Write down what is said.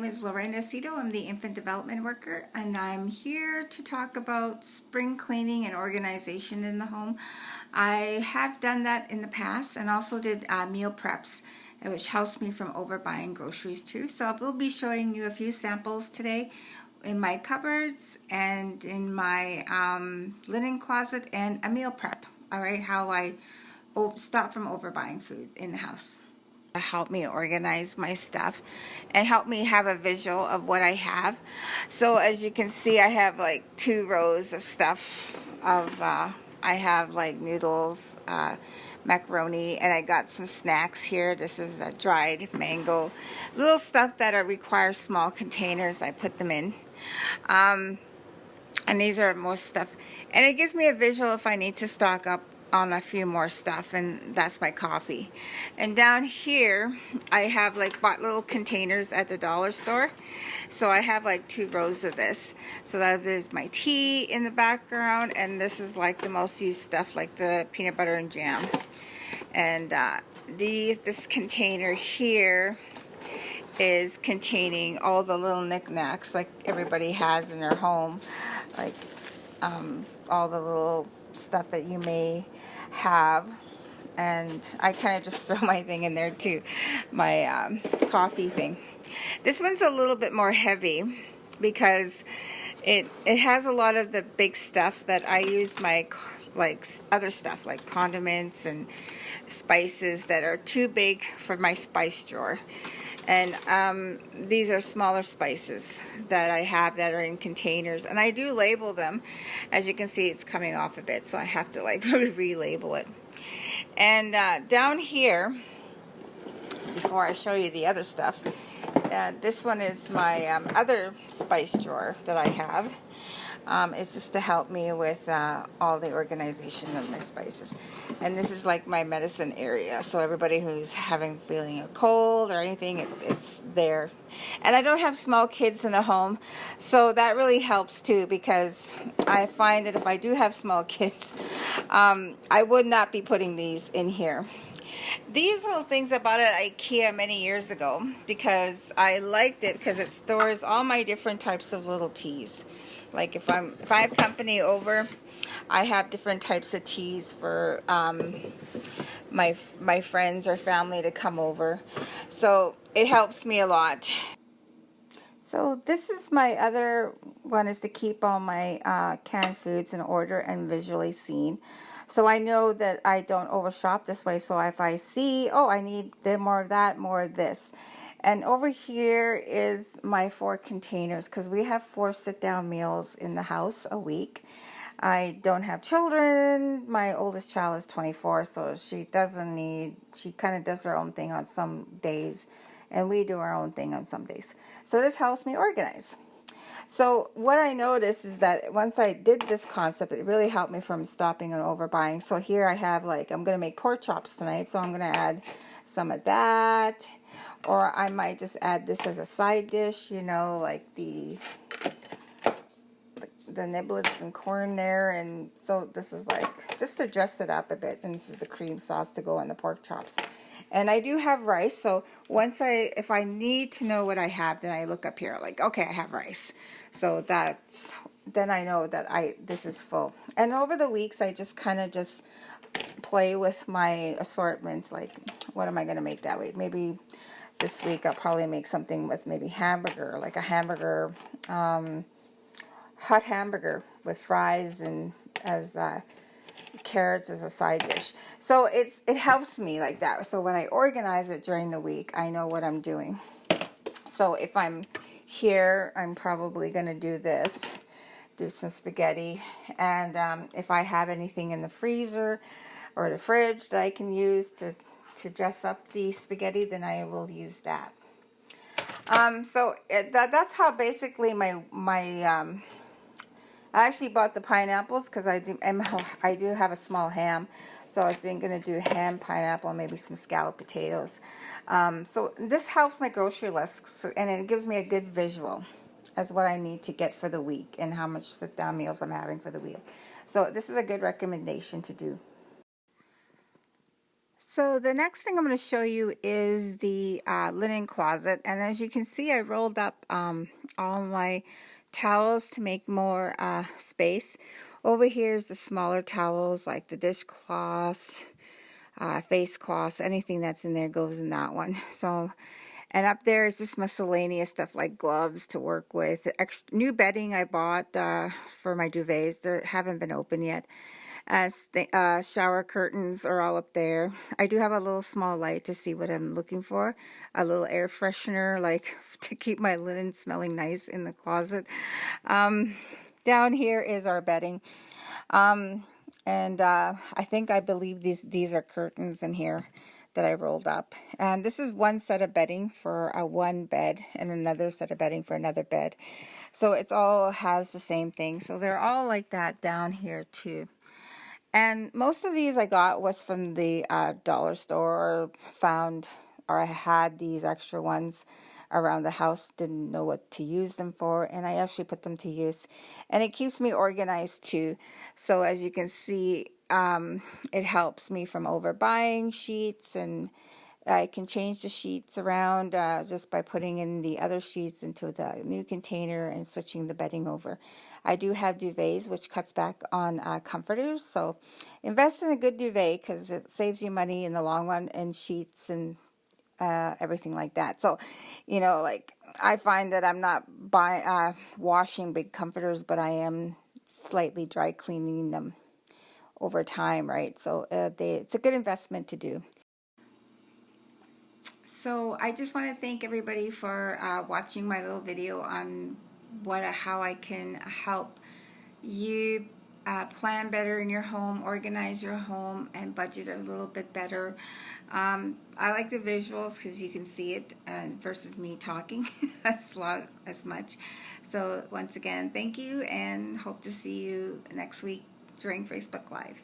My name is Lorena Cito. I'm the infant development worker, and I'm here to talk about spring cleaning and organization in the home. I have done that in the past and also did meal preps, which helps me from overbuying groceries too. So I will be showing you a few samples today in my cupboards and in my linen closet and a meal prep. All right, how I stop from overbuying food in the house. Help me organize my stuff and help me have a visual of what I have. So as you can see, I have like 2 rows of stuff of I have like noodles, macaroni, and I got some snacks here. This is a dried mango, little stuff that require small containers. I put them in, and these are most stuff, and it gives me a visual if I need to stock up on a few more stuff, and that's my coffee. And down here I have like bought little containers at the dollar store, so I have like 2 rows of this. So that there's my tea in the background, and this is like the most used stuff like the peanut butter and jam. And this container here is containing all the little knickknacks like everybody has in their home, like all the little stuff that you may have. And I kind of just throw my thing in there too, my coffee thing. This one's a little bit more heavy because it has a lot of the big stuff that I use, my like other stuff like condiments and spices that are too big for my spice drawer. And these are smaller spices that I have that are in containers, and I do label them. As you can see, it's coming off a bit, so I have to like relabel it. And down here, before I show you the other stuff, this one is my other spice drawer that I have. It's just to help me with all the organization of my spices. And this is like my medicine area, so everybody who's feeling a cold or anything, it's there. And I don't have small kids in the home, so that really helps too, because I find that if I do have small kids, I would not be putting these in here. These little things I bought at IKEA many years ago because I liked it, because it stores all my different types of little teas. Like if I have company over, I have different types of teas for my friends or family to come over. So it helps me a lot. So this is my other one, is to keep all my canned foods in order and visually seen. So I know that I don't overshop this way. So if I see, oh, I need more of that, more of this. And over here is my 4 containers, because we have 4 sit-down meals in the house a week. I don't have children. My oldest child is 24, so she kind of does her own thing on some days, and we do our own thing on some days. So this helps me organize. So what I noticed is that once I did this concept, it really helped me from stopping and overbuying. So here I have, like, I'm going to make pork chops tonight, so I'm going to add some of that. Or I might just add this as a side dish, you know, like the niblets and corn there. And so this is like just to dress it up a bit. And this is the cream sauce to go on the pork chops. And I do have rice, so if I need to know what I have, then I look up here, like, okay, I have rice. So then I know that this is full. And over the weeks, I just kind of just play with my assortment, like, what am I going to make that week? Maybe this week I'll probably make something with maybe hamburger, like a hamburger, hot hamburger with fries and as carrots as a side dish. So it helps me like that. So when I organize it during the week, I know what I'm doing. So if I'm here, I'm probably going to do some spaghetti. And if I have anything in the freezer or the fridge that I can use to dress up the spaghetti, then I will use that. So that's how basically I actually bought the pineapples because I do have a small ham, so I was going to do ham, pineapple, and maybe some scalloped potatoes. So this helps my grocery list, and it gives me a good visual as what I need to get for the week and how much sit-down meals I'm having for the week. So this is a good recommendation to do. So the next thing I'm going to show you is the linen closet, and as you can see, I rolled up all my towels to make more space. Over here is the smaller towels like the dishcloths, face cloths, anything that's in there goes in that one. So, and up there is just miscellaneous stuff like gloves to work with. New bedding I bought for my duvets. They haven't been open yet. Shower curtains are all up there. I do have a little small light to see what I'm looking for. A little air freshener, like to keep my linen smelling nice in the closet. Down here is our bedding. I believe these are curtains in here that I rolled up. And this is one set of bedding for one bed and another set of bedding for another bed. So it's all has the same thing. So they're all like that down here too. And most of these I got was from the dollar store, or found, or I had these extra ones around the house, didn't know what to use them for, and I actually put them to use. And it keeps me organized too. So as you can see, it helps me from overbuying sheets, and I can change the sheets around just by putting in the other sheets into the new container and switching the bedding over. I do have duvets, which cuts back on comforters. So invest in a good duvet because it saves you money in the long run, and sheets and everything like that. So, like I find that I'm not washing big comforters, but I am slightly dry cleaning them over time, right? So it's a good investment to do. So I just want to thank everybody for watching my little video on how I can help you plan better in your home, organize your home, and budget a little bit better. I like the visuals because you can see it versus me talking as much. So once again, thank you, and hope to see you next week during Facebook Live.